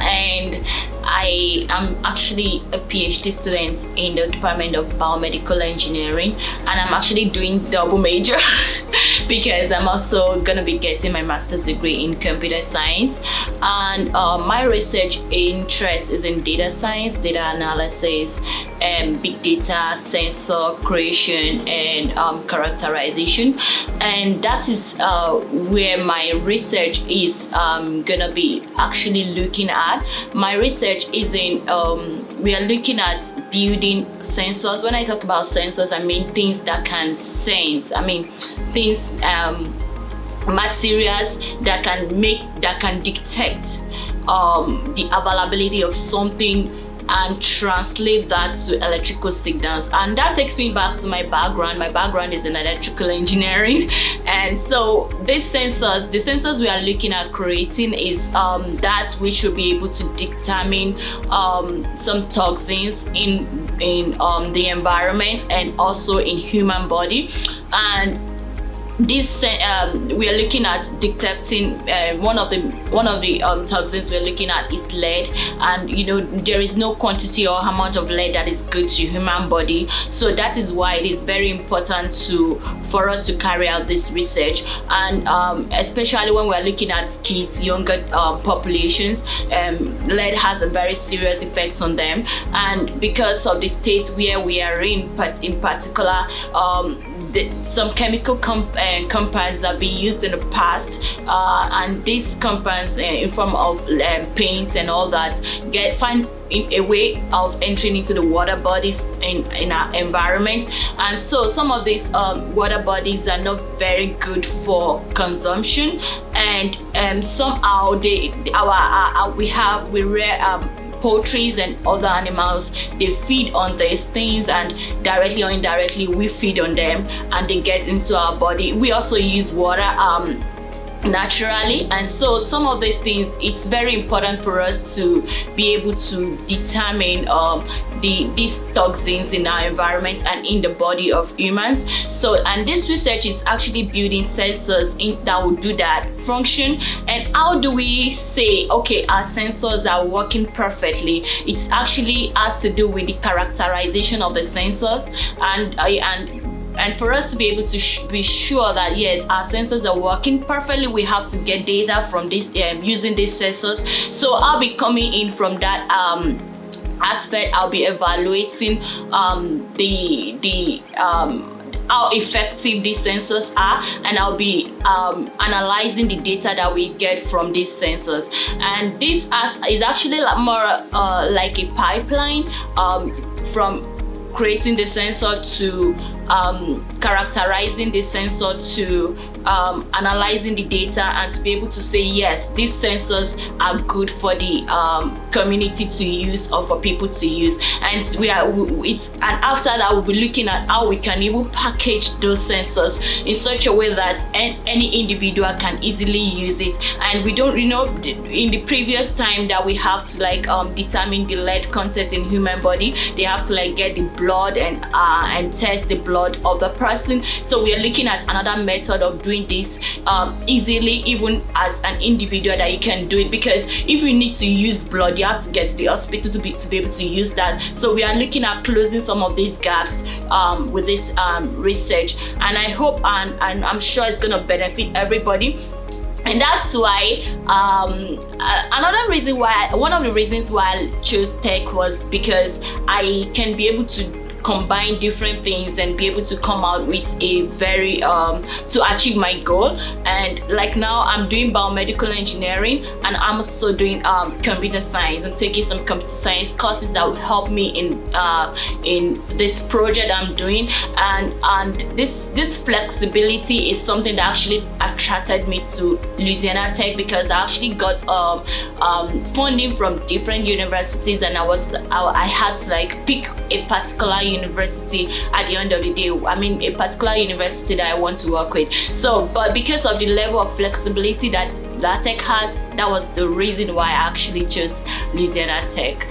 and I am actually a PhD student in the Department of Biomedical Engineering, and I'm actually doing double major because I'm also gonna be getting my master's degree in computer science. And my research interest is in data science, data analysis, big data, sensor creation, and characterization. And that is where my research is gonna be actually looking at. My research is in we are looking at building sensors. When I talk about sensors, I mean things that can sense. I mean things, materials that can detect the availability of something and translate that to electrical signals. And that takes me back to my background. My background is in electrical engineering, and so these sensors, the sensors we are looking at creating is that we should be able to determine some toxins in the environment and also in human body. And this we are looking at detecting one of the toxins we're looking at is lead, and there is no quantity or amount of lead that is good to human body. So that is why it is very important for us to carry out this research, and especially when we're looking at kids, younger populations. Lead has a very serious effect on them, and because of the state where we are in particular, some chemical compounds have been used in the past, and these compounds in form of paints and all that find in a way of entering into the water bodies in our environment. And so some of these water bodies are not very good for consumption, and somehow we rear poultry and other animals. They feed on these things, and directly or indirectly we feed on them, and they get into our body. We also use water naturally, and so some of these things, it's very important for us to be able to determine these toxins in our environment and in the body of humans. So, and this research is actually building sensors that will do that function. And how do we say, okay, our sensors are working perfectly? It actually has to do with the characterization of the sensor, and for us to be able to be sure that yes, our sensors are working perfectly, we have to get data from this using these sensors. So I'll be coming in from that aspect. I'll be evaluating how effective these sensors are, and I'll be analyzing the data that we get from these sensors. And this is actually more like a pipeline from creating the sensor to characterizing the sensor to analyzing the data, and to be able to say yes, these sensors are good for the community to use or for people to use. And after that we'll be looking at how we can even package those sensors in such a way that any individual can easily use it. And we don't, in the previous time that we have to determine the lead content in human body, they have to get the blood and test the blood of the person. So we are looking at another method of doing this easily, even as an individual, that you can do it, because if you need to use blood, you have to get to the hospital to be able to use that. So we are looking at closing some of these gaps with this research, and I hope and I'm sure it's going to benefit everybody. And that's why one of the reasons why I chose tech was because I can be able to combine different things and be able to come out with a very to achieve my goal. And now I'm doing biomedical engineering, and I'm also doing computer science. I'm taking some computer science courses that will help me in this project I'm doing. And this flexibility is something that actually attracted me to Louisiana Tech, because I actually got funding from different universities, and I had to pick a particular university at the end of the day. I mean, a particular university that I want to work with. So, but because of the level of flexibility that Tech has, that was the reason why I actually chose Louisiana Tech.